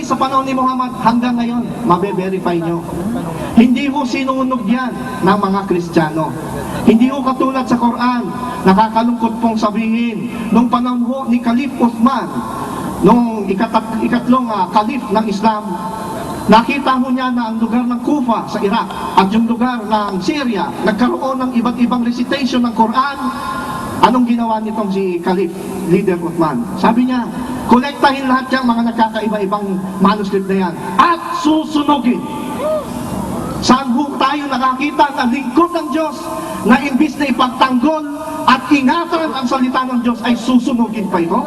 sa panahon ni Muhammad hanggang ngayon, mabe-verify nyo. Hindi ho sinunog yan ng mga Kristiyano. Hindi ho katulad sa Quran, nakakalungkot pong sabihin, nung panahon ho ni Khalif Uthman, nung ikatlong Khalif ng Islam, nakita ho niya na ang lugar ng Kufa sa Iraq at yung lugar ng Syria, nagkaroon ng iba't ibang recitation ng Quran. Anong ginawa nitong si Khalif, Leader Uthman? Sabi niya, kolektahin lahat yung mga nagkakaiba-ibang manuscript na yan at susunugin. Saan ho tayo nakakita na lingkod ng Diyos na imbis na ipagtanggol at ingatan ang salita ng Diyos ay susunugin pa ito?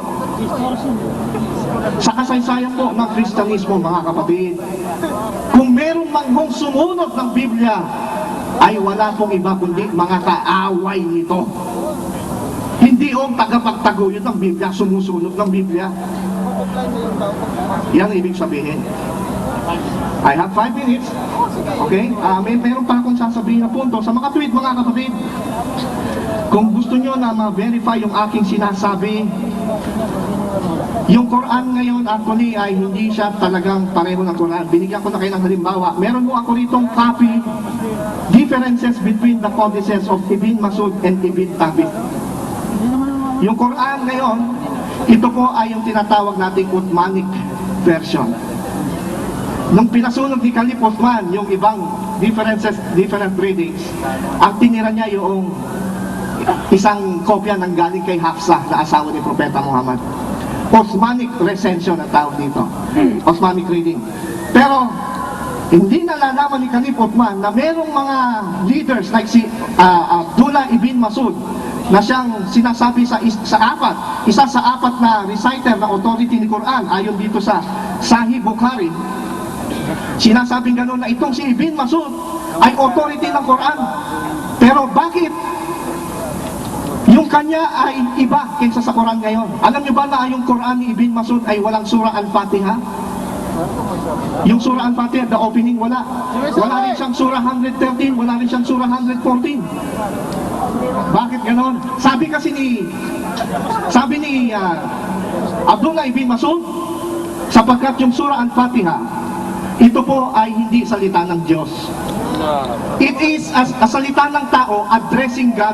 Sa kasaysayan po ng Kristyanismo, mga kapatid, kung merong manghong sumunod ng Biblia, ay wala pong iba kundi mga kaaway nito. Hindi ang tagapagtaguyod ng Biblia, sumusunod ng Biblia. Yan ibig sabihin. I have 5 minutes. Okay? Meron pa akong sasabihin na punto. Sa mga tweet, mga kapatid, kung gusto nyo na ma-verify yung aking sinasabi, yung Quran ngayon actually ay hindi siya talagang pareho ng Quran. Binigyan ko na kayo ng halimbawa. Meron mo ako ritong copy, differences between the codices of Ibn Masud and Ibn Thabit. Yung Quran ngayon, ito po ay yung tinatawag nating Uthmanic version. Nung pinasunog ni Khalif Uthman, yung ibang differences, different readings, ang tinira niya yung isang kopya ng galing kay Hafsa na asawa ni Propeta Muhammad. Uthmanic recension ang tawag dito. Uthmanic reading. Pero, hindi nalalaman ni Khalif Uthman na merong mga leaders like si Abdullah ibn Masud na siyang sinasabi sa isa sa apat na reciter na authority ni Quran ayon dito sa Sahih Bukhari. Sinasabing gano'n na itong si Ibn Masud ay authority ng Quran. Pero bakit yung kanya ay iba kaysa sa Quran ngayon? Alam niyo ba na yung Quran ni Ibn Masud ay walang surah Al-Fatiha? Yung surah Al-Fatiha, the opening, wala. Wala rin siyang surah 113, wala rin siyang surah 114. Bakit ganon? Sabi ni Abdullah ibn Masud, sapagkat yung surah Al-Fatiha, ito po ay hindi salita ng Diyos. It is a salita ng tao addressing God.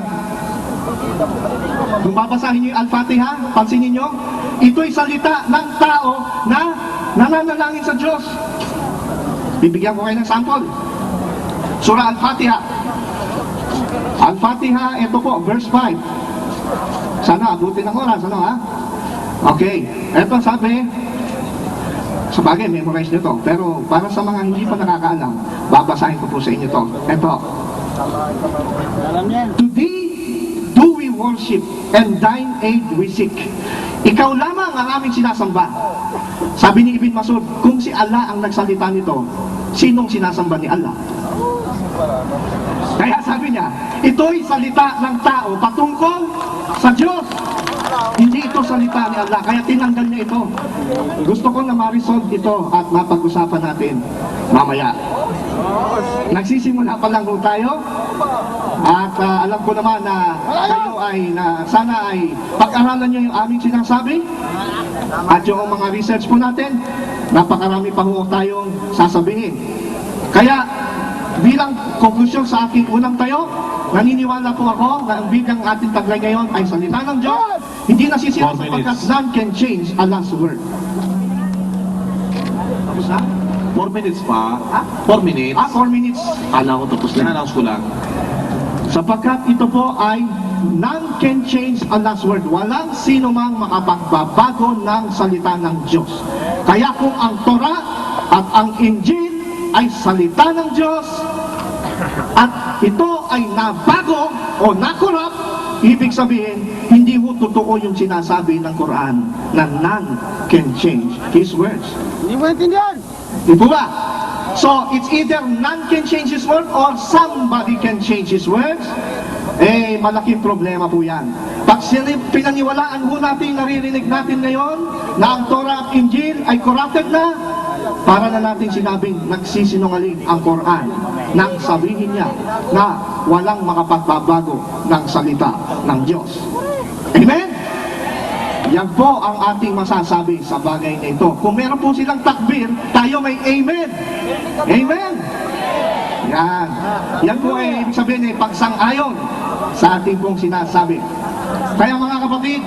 Kung babasahin niyo yung Al-Fatiha, pansinin niyo, ito'y salita ng tao na nananalangin sa Diyos. Bibigyan ko kayo ng sample. Surah Al-Fatiha. Al-Fatiha, ito po, verse 5. Sana, abutin ng oras, ano ha? Okay, ito sabi, sabagay, memorize nyo to. Pero para sa mga hindi pa nakakaalam, babasahin ko po sa inyo to. Ito. To thee do we worship, and thine aid we seek. Ikaw lamang ang aming sinasamba. Sabi ni Ibn Masud, kung si Allah ang nagsalita nito, sinong sinasamba ni Allah? Kaya sabi niya, ito'y salita ng tao patungkol sa Diyos. Hindi ito salita ni Allah, kaya tinanggal niya ito. Gusto ko na ma-resolve ito at mapag-usapan natin mamaya. Nagsisimula pa lang po tayo. At alam ko naman na kayo ay sana ay pag-aralan nyo yung aming sinasabi. At yung mga research po natin, napakarami pa po tayong sasabihin. Kaya bilang konklusyon sa aking unang tayo, naniniwala po ako na ang bigang ating taglay ngayon ay salita ng Diyos. Hindi nasisira sapagkat none can change Allah's word. Tapos na? 4 minutes pa. 4 minutes. 4 minutes. Kala ko tapos na. Announce ko lang. Sapagkat ito po ay none can change Allah's word. Walang sino mang makapagbabago ng salita ng Diyos. Kaya kung ang Torah at ang Injil ay salita ng Diyos at ito ay nabago o nakorap, ibig sabihin, hindi ho totoo yung sinasabi ng Quran na none can change His words. Hindi mo natindihan. Di po ba? So, it's either none can change His word or somebody can change His words. Malaking problema po yan. Pag pinaniwalaan ho natin, naririnig natin ngayon na ang Torah at Injil ay corrupted na, para na natin sinabing nagsisinungaling ang Quran nang sabihin niya na walang makapagbabago ng salita ng Diyos. Amen? Yan po ang ating masasabi sa bagay na ito. Kung meron po silang takbir, tayo may amen. Amen! Yan. Yan po ay ibig sabihin ay pagsang-ayon sa ating pong sinasabi. Kaya mga kapatid,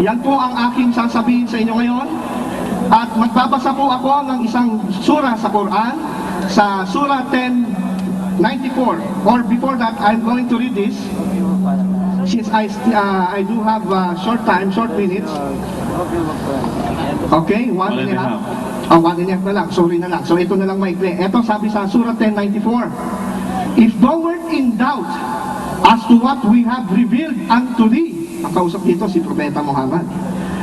yan po ang aking sasabihin sa inyo ngayon. At magbabasa po ako ng isang sura sa Quran, sa Surah 10:94. Or before that, I'm going to read this. Since I do have short minutes. Okay, 1.5. 1.5 na lang, sorry na lang. So ito na lang maikli. Ito sabi sa Surah 10:94. If thou wert in doubt as to what we have revealed unto thee, ang kausap dito si Propeta Muhammad,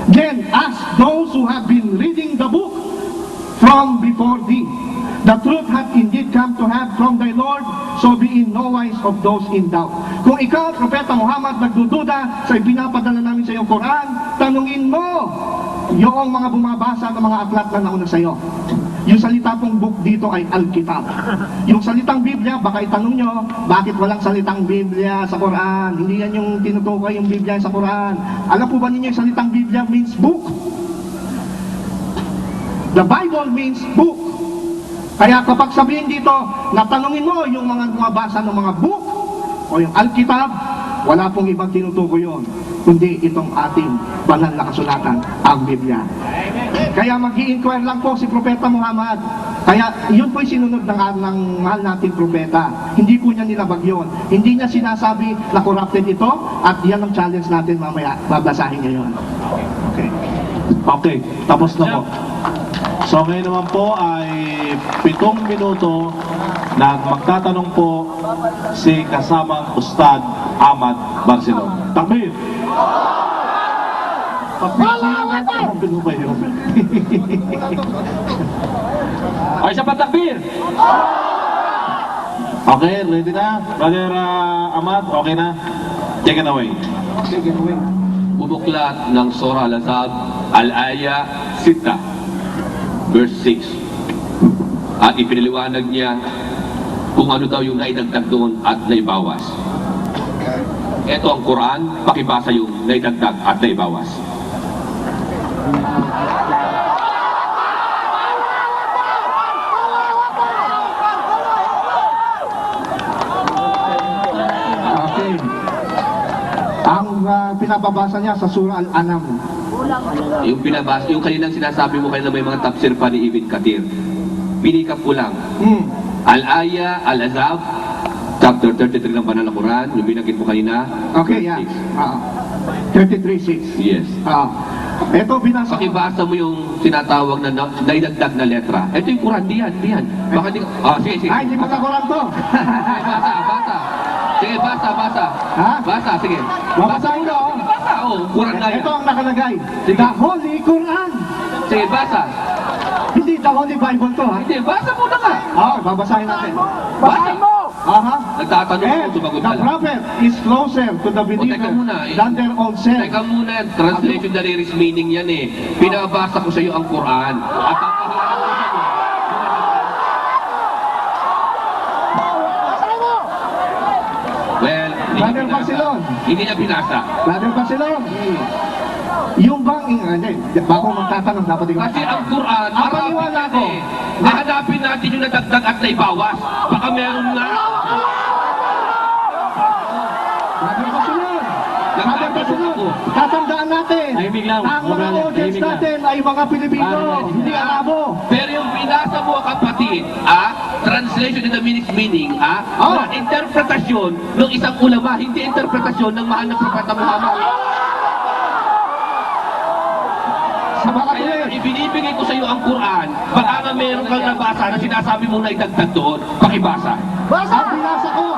then ask those who have been reading the book from before thee. The truth hath indeed come to have from thy Lord, so be in no wise of those in doubt. Kung ikaw, Propeta Muhammad, nagdududa sa ipinapadala namin sa iyong Quran, tanungin mo yung mga bumabasa ng mga aklat na nauna sa iyo. Yung salita pong book dito ay Al-Kitab. Yung salitang Biblia, baka itanong nyo, bakit walang salitang Biblia sa Quran? Hindi yan yung tinutukoy yung Biblia sa Quran. Alam po ba ninyo yung salitang Biblia means book? The Bible means book. Kaya kapag sabihin dito, natanungin mo yung mga bumabasa ng mga book o yung Al-Kitab, wala pong ibang tinutukoy yun, kundi itong ating banal na kasulatan, ang Biblia. Kaya mag-i-inquire lang po si Propeta Muhammad. Kaya yun po'y sinunod ng mahal nating propeta. Hindi po niya nilabag yun. Hindi niya sinasabi na corrupted ito at yan ang challenge natin mamaya. Babasahin niya yun. Okay. Okay, tapos na po. So ngayon naman po ay 7 minuto na magtatanong po si kasamang Ustad Ahmad Barcelon. Takbir! Takbir mo ba yun? Ay, isa pa takbir! Okay, ready na? Brother Ahmad, okay na? Take it away. Bubuklat ng Surah Al-Azab, Al-Aya 6, verse 6. At ipiniliwanag niya kung ano daw yung naidagdag doon at naibawas. Ito ang Quran, pakibasa yung naidagdag at naibawas. Okay. Ang pinababasa niya sa Surah Al-An'am. Yung pinabasa, yung kaninang sinasabi mo kanina may mga tafsir pa ni Ibn Kathir. Pinikap ko lang. Al-Aya, Al-Azab, chapter 33 ng Banal na Quran, yung binanggit mo kanina. Okay, verse yeah. 6. 33:6. Yes. Ito binasa ko. Pakibasa mo yung tinatawag na naidagdag na letra. Ito yung Quran, diyan. Baka di sige. Ay, hindi magkakulang to. Basa. Sige, basa. Ha? Basa, sige. Babasahin ko. Basa, Quran na yan. Ito ang nakalagay. Sige. The Holy Quran. Sige, basa. Hindi the Holy Bible to, ha? Hindi, basa muna ka. Babasahin natin. Basa mo! Aha. Nagtatanong And ko, sumagot the ka lang. prophet is closer to the Teka believer muna, than their own self. Teka muna, translation na lyrics meaning yan eh. Pinabasa ko sa iyo ang Quran. At papahalaan ko sa iyo. Well, Brother Barcelon. Hindi niya binasa. Brother Barcelon. Yung bang, hindi, bako magtatanong, dapat ikaw. Kasi ang Quran, Ang paniwala ko, Nahanapin natin yung nadagdag at naibawas. Baka meron na. Brother Barcelon. Brother Barcelon. Tatandaan natin. Tahimik lang. Ang mga Brother, audience tahimik lang. natin ay mga Pilipino, hindi Arabo. Pero yung binasa mo kapatid, translation in the meaning, na interpretasyon ng isang ulama, hindi interpretasyon ng mahal na propeta Muhammad. Sa mga Kaya tuloy. ibinibigay ko sa iyo ang Quran, baka nga meron kang nabasa na sinasabi mo na idagdag doon, pakibasa. Ang binasa ko.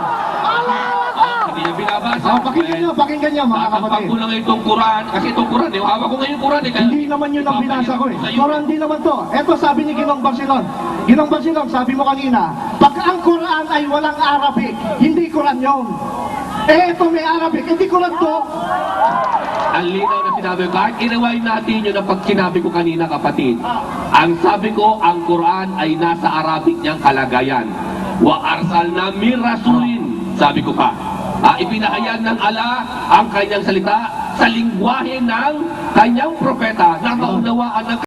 Hindi niya binabasa. Pakinggan niyo mga Tatampak kapatid. ko lang itong Quran, kasi itong Quran, hawak ko ngayon yung Quran. Kaya Hindi naman yun ang binasa ko eh. Sa iyo. Quran din naman to. Eto sabi ni Ginong Barcelon. Ginong Barcelon, sabi mo kanina, pag ang Quran ay walang Arabic, hindi Quran yun. Eto may Arabic, hindi Quran to. Ang linaw na sinabi ko, kahit inaway natin yun na pag sinabi ko kanina kapatid, ang sabi ko, ang Quran ay nasa Arabic niyang kalagayan. Wa arsalna min rasulin, sabi ko pa. Ipinahayag ng Allah ang kanyang salita sa lingwahe ng kanyang propeta na maunawaan ng